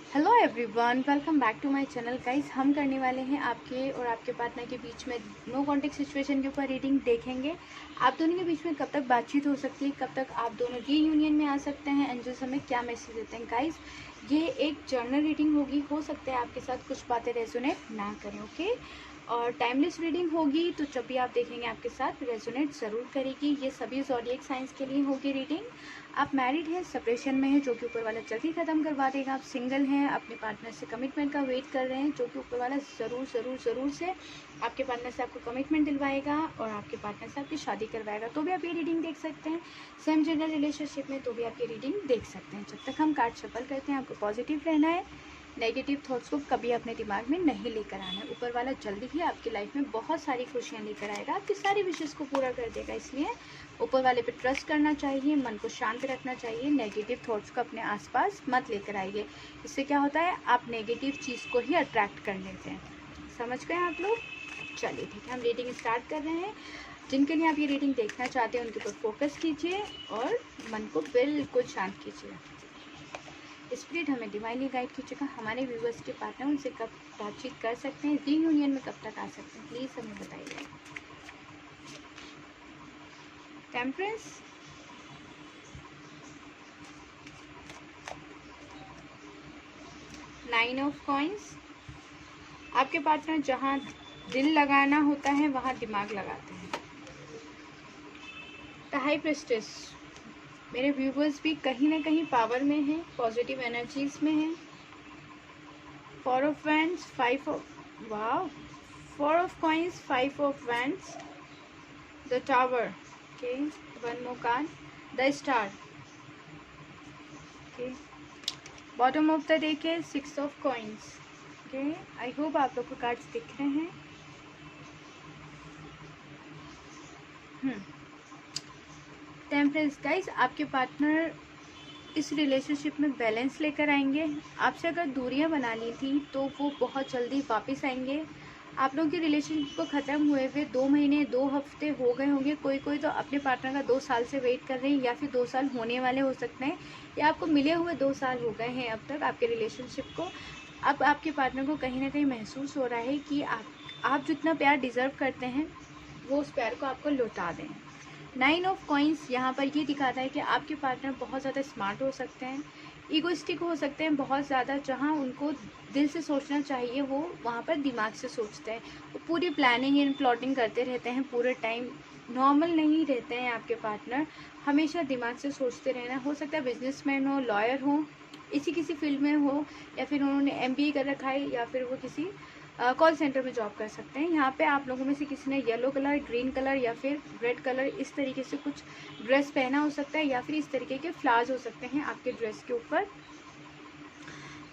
Hello everyone, welcome back to my channel. Guys, हम करने वाले हैं आपके और आपके पार्टनर के बीच में नो कॉन्टेक्ट सिचुएशन के ऊपर रीडिंग देखेंगे। आप दोनों के बीच में कब तक बातचीत हो सकती है, कब तक आप दोनों रीयूनियन में आ सकते हैं, एंजल्स हमें क्या मैसेज देते हैं। गाइस, ये एक जर्नल रीडिंग होगी। हो सकता है आपके साथ कुछ बातें रेजोनेट ना करें, ओके। और टाइमलेस रीडिंग होगी, तो जब भी आप देखेंगे आपके साथ रेजोनेट ज़रूर करेगी। ये सभी ज़ोडिएक साइंस के लिए होगी रीडिंग। आप मैरिड हैं, सेपरेशन में हैं, जो कि ऊपर वाला जल्दी ख़त्म करवा देगा। आप सिंगल हैं, अपने पार्टनर से कमिटमेंट का वेट कर रहे हैं, जो कि ऊपर वाला ज़रूर ज़रूर ज़रूर से आपके पार्टनर से आपको कमिटमेंट दिलवाएगा और आपके पार्टनर से आपकी शादी करवाएगा, तो भी आप ये रीडिंग देख सकते हैं। सेम जेंडर रिलेशनशिप में तो भी आप ये रीडिंग देख सकते हैं। जब तक हम कार्ड शफल करते हैं, आपको पॉजिटिव रहना है, नेगेटिव थॉट्स को कभी अपने दिमाग में नहीं लेकर आना है। ऊपर वाला जल्दी ही आपकी लाइफ में बहुत सारी खुशियाँ लेकर आएगा, आपकी सारी विशेष को पूरा कर देगा। इसलिए ऊपर वाले पे ट्रस्ट करना चाहिए, मन को शांत रखना चाहिए, नेगेटिव थॉट्स को अपने आसपास मत लेकर आइए। इससे क्या होता है, आप नेगेटिव चीज़ को ही अट्रैक्ट कर लेते हैं। समझ गए आप लोग? चलिए ठीक है, हम रीडिंग स्टार्ट कर रहे हैं। जिनके लिए आप ये रीडिंग देखना चाहते हैं उनके ऊपर फोकस कीजिए और मन को बिल्कुल शांत कीजिए। स्पिरिट हमें डिवाइनली गाइड कीजिएगा। हमारे व्यूवर्स के पार्टनर उनसे कब बातचीत कर सकते हैं, रीयूनियन में कब तक आ सकते हैं, प्लीज़ हमें बताइए। Temperance, nine of coins. आपके पार्टनर जहाँ दिल लगाना होता है वहाँ दिमाग लगाते हैं। द हाई प्रिस्टेस, मेरे व्यूवर्स भी कहीं ना कहीं पावर में हैं, पॉजिटिव एनर्जीज में हैं। Four of wands, five of, wow, four of coins, five of wands, the tower, okay, one more card, the star, okay. Bottom of the deck है six of coins, okay. I hope आप लोग को cards दिख रहे हैं। Temperance, guys, आपके partner इस relationship में बैलेंस लेकर आएंगे। आपसे अगर दूरियां बना ली थी तो वो बहुत जल्दी वापस आएंगे। आप लोगों के रिलेशनशिप को ख़त्म हुए हुए 2 महीने 2 हफ्ते हो गए होंगे। कोई कोई तो अपने पार्टनर का 2 साल से वेट कर रहे हैं, या फिर 2 साल होने वाले हो सकते हैं, या आपको मिले हुए 2 साल हो गए हैं अब तक आपके रिलेशनशिप को। अब आपके पार्टनर को कहीं ना कहीं महसूस हो रहा है कि आप जितना प्यार डिज़र्व करते हैं वो उस प्यार को आपको लौटा दें। नाइन ऑफ कॉइंस यहाँ पर ये दिखाता है कि आपके पार्टनर बहुत ज़्यादा स्मार्ट हो सकते हैं, ईगोइस्टिक हो सकते हैं बहुत ज़्यादा। जहाँ उनको दिल से सोचना चाहिए वो वहाँ पर दिमाग से सोचते हैं। वो पूरी प्लानिंग एंड प्लॉटिंग करते रहते हैं पूरे टाइम। नॉर्मल नहीं रहते हैं आपके पार्टनर, हमेशा दिमाग से सोचते रहना। हो सकता है बिजनेसमैन हो, लॉयर हो, इसी किसी फील्ड में हो, या फिर उन्होंने MBA कर रखा है, या फिर वो किसी कॉल सेंटर में जॉब कर सकते हैं। यहाँ पे आप लोगों में से किसी ने येलो कलर, ग्रीन कलर या फिर रेड कलर इस तरीके से कुछ ड्रेस पहना हो सकता है, या फिर इस तरीके के फ्लावर्स हो सकते हैं आपके ड्रेस के ऊपर।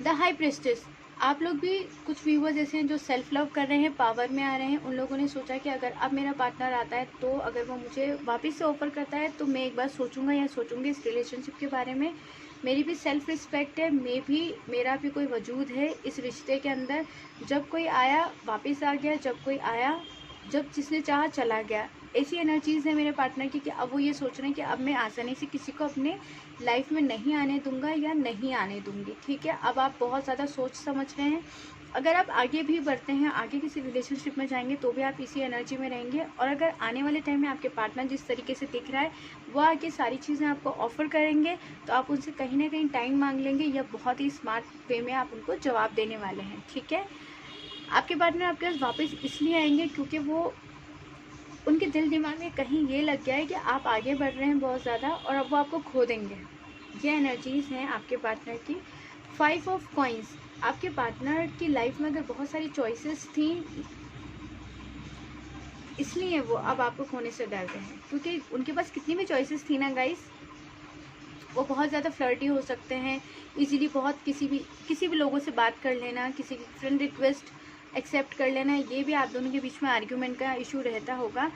द हाई प्रिस्टेस, आप लोग भी कुछ व्यूवर्स ऐसे हैं जो सेल्फ लव कर रहे हैं, पावर में आ रहे हैं। उन लोगों ने सोचा कि अगर अब मेरा पार्टनर आता है तो अगर वो मुझे वापस से ऑफर करता है तो मैं एक बार सोचूंगा या सोचूंगी इस रिलेशनशिप के बारे में। मेरी भी सेल्फ रिस्पेक्ट है, मेरा भी कोई वजूद है इस रिश्ते के अंदर। जब कोई आया वापस आ गया, जब कोई आया, जब जिसने चाहा चला गया। ऐसी एनर्जीज़ है मेरे पार्टनर की कि अब वो ये सोच रहे हैं कि अब मैं आसानी से किसी को अपने लाइफ में नहीं आने दूंगा या नहीं आने दूंगी। ठीक है, अब आप बहुत ज़्यादा सोच समझ रहे हैं। अगर आप आगे भी बढ़ते हैं, आगे किसी रिलेशनशिप में जाएंगे तो भी आप इसी एनर्जी में रहेंगे। और अगर आने वाले टाइम में आपके पार्टनर जिस तरीके से दिख रहा है वो आगे सारी चीज़ें आपको ऑफ़र करेंगे, तो आप उनसे कहीं ना कहीं टाइम मांग लेंगे, या बहुत ही स्मार्ट वे में आप उनको जवाब देने वाले हैं। ठीक है, आपके पार्टनर आपके पास वापस इसलिए आएंगे क्योंकि वो उनके दिल दिमाग में कहीं ये लग गया है कि आप आगे बढ़ रहे हैं बहुत ज़्यादा, और अब वो आपको खो देंगे। ये एनर्जीज़ हैं आपके पार्टनर की। फाइव ऑफ कॉइंस, आपके पार्टनर की लाइफ में अगर बहुत सारी चॉइसेस थी इसलिए वो अब आपको खोने से डर रहे हैं, क्योंकि उनके पास कितनी भी चॉइसेस थी ना गाइस, वो बहुत ज़्यादा फ्लर्टी हो सकते हैं, इजीली बहुत किसी भी लोगों से बात कर लेना, किसी की फ्रेंड रिक्वेस्ट एक्सेप्ट कर लेना, ये भी आप दोनों के बीच में आर्ग्यूमेंट का इशू रहता होगा।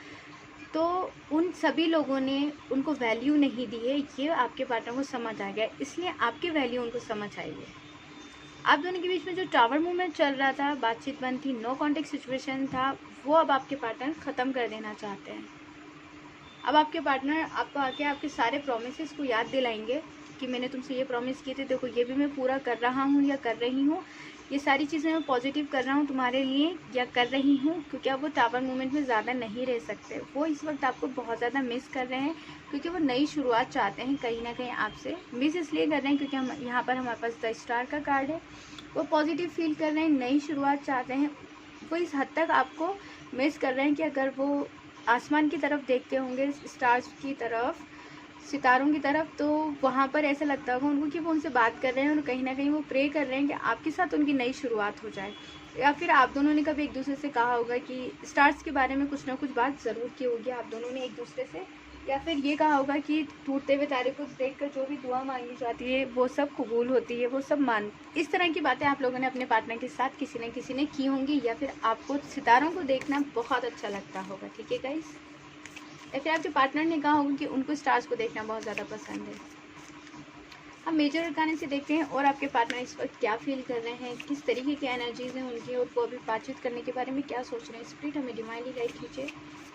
तो उन सभी लोगों ने उनको वैल्यू नहीं दी है, ये आपके पार्टनर को समझ आ गया, इसलिए आपकी वैल्यू उनको समझ आई है। आप दोनों के बीच में जो टावर मूवमेंट चल रहा था, बातचीत बंद थी, नो कॉन्टेक्ट सिचुएशन था, वो अब आपके पार्टनर ख़त्म कर देना चाहते हैं। अब आपके पार्टनर आपको आके आपके सारे प्रोमिसेस को याद दिलाएंगे कि मैंने तुमसे ये प्रॉमिस किए थे, देखो ये भी मैं पूरा कर रहा हूँ या कर रही हूँ। ये सारी चीज़ें मैं पॉजिटिव कर रहा हूँ तुम्हारे लिए या कर रही हूँ, क्योंकि अब वो टावर मूवमेंट में ज़्यादा नहीं रह सकते। वो इस वक्त आपको बहुत ज़्यादा मिस कर रहे हैं, क्योंकि वो नई शुरुआत चाहते हैं कहीं ना कहीं आपसे। मिस इसलिए कर रहे हैं क्योंकि हम यहाँ पर हमारे पास द स्टार का कार्ड है। वो पॉजिटिव फील कर रहे हैं, नई शुरुआत चाहते हैं। वो इस हद तक आपको मिस कर रहे हैं कि अगर वो आसमान की तरफ देखते होंगे, स्टार्स की तरफ, सितारों की तरफ, तो वहाँ पर ऐसा लगता होगा उनको कि वो उनसे बात कर रहे हैं और कहीं ना कहीं वो प्रे कर रहे हैं कि आपके साथ उनकी नई शुरुआत हो जाए। या फिर आप दोनों ने कभी एक दूसरे से कहा होगा कि स्टार्स के बारे में कुछ ना कुछ बात ज़रूर की होगी आप दोनों ने एक दूसरे से। या फिर ये कहा होगा कि टूटते हुए तारे को देखकर जो भी दुआ मांगी जाती है वो सब कबूल होती है, वो सब मान। इस तरह की बातें आप लोगों ने अपने पार्टनर के साथ किसी ने की होंगी, या फिर आपको सितारों को देखना बहुत अच्छा लगता होगा। ठीक है गाइस। या फिर आपके पार्टनर ने कहा होगा कि उनको स्टार्स को देखना बहुत ज़्यादा पसंद है। हम मेजर अरकान से देखते हैं और आपके पार्टनर इस वक्त क्या फील कर रहे हैं, किस तरीके की एनर्जीज हैं उनकी, और वो अभी बातचीत करने के बारे में क्या सोच रहे हैं। स्पिरिट हमें डिवाइनली गाइड कीजिए।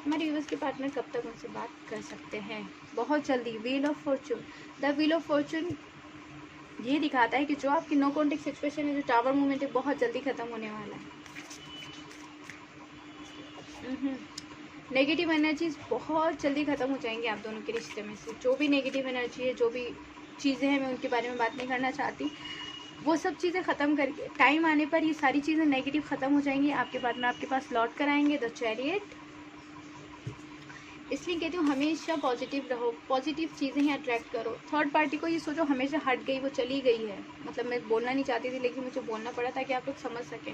हमारे व्यूअर्स के पार्टनर कब तक उनसे बात कर सकते हैं? बहुत जल्दी। Wheel of Fortune. The wheel of Fortune ये दिखाता है कि जो आपकी नो कॉन्टेक्ट सिचुएशन है, जो टावर मूवमेंट है, बहुत जल्दी खत्म होने वाला है। नेगेटिव एनर्जीज बहुत जल्दी ख़त्म हो जाएंगी आप दोनों के रिश्ते में से। जो भी नेगेटिव एनर्जी है, जो भी चीज़ें हैं, मैं उनके बारे में बात नहीं करना चाहती। वो सब चीज़ें ख़त्म करके टाइम आने पर ये सारी चीज़ें नेगेटिव ख़त्म हो जाएंगी। आपके पार्टनर आपके पास लौट कर आएंगे। The chariot. इसलिए कहती हूँ हमेशा पॉजिटिव रहो, पॉजिटिव चीज़ें ही अट्रैक्ट करो। थर्ड पार्टी को ये सोचो हमेशा हट गई, वो चली गई है। मतलब मैं बोलना नहीं चाहती थी लेकिन मुझे बोलना पड़ा ताकि आप लोग समझ सकें।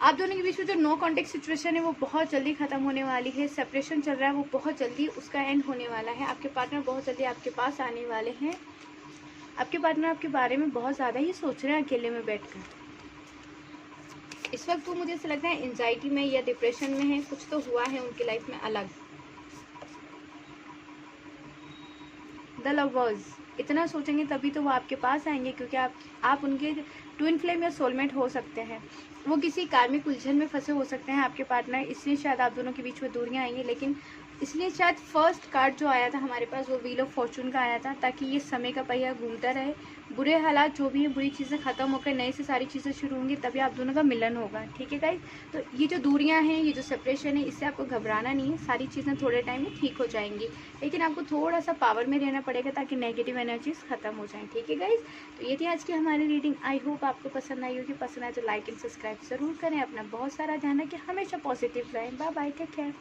आप दोनों के बीच में जो नो कॉन्टेक्ट सिचुएशन है वो बहुत जल्दी खत्म होने वाली है। सेपरेशन चल रहा है, वो बहुत जल्दी उसका एंड होने वाला है। आपके पार्टनर बहुत जल्दी आपके पास आने वाले हैं। आपके पार्टनर आपके बारे में बहुत ज़्यादा ही सोच रहे हैं अकेले में बैठकर। इस वक्त वो मुझे ऐसा लगता है एंजाइटी में या डिप्रेशन में है। कुछ तो हुआ है उनकी लाइफ में अलग। The lovers. इतना सोचेंगे तभी तो वो आपके पास आएंगे, क्योंकि आप उनके ट्विन फ्लेम या सोलमेट हो सकते हैं। वो किसी कार्मिक उलझन में फंसे हो सकते हैं आपके पार्टनर, इसलिए शायद आप दोनों के बीच में दूरियां आएंगी। लेकिन इसलिए शायद फर्स्ट कार्ड जो आया था हमारे पास वो व्हील ऑफ फॉर्चून का आया था, ताकि ये समय का पहिया घूमता रहे। बुरे हालात जो भी हैं, बुरी चीज़ें ख़त्म होकर नए से सारी चीज़ें शुरू होंगी, तभी आप दोनों का मिलन होगा। ठीक है गाइस। तो ये जो दूरियां हैं, ये जो सेपरेशन है, इससे आपको घबराना नहीं है। सारी चीज़ें थोड़े टाइम में ठीक हो जाएंगी, लेकिन आपको थोड़ा सा पावर में रहना पड़ेगा ताकि नेगेटिव एनर्जीज खत्म हो जाएं। ठीक है गाइस। तो ये थी आज की हमारी रीडिंग। आई होप आपको पसंद आई होगी। पसंद आए तो लाइक एंड सब्सक्राइब जरूर करें। अपना बहुत सारा ध्यान रखें, हमेशा पॉजिटिव रहें। Bye bye, take care.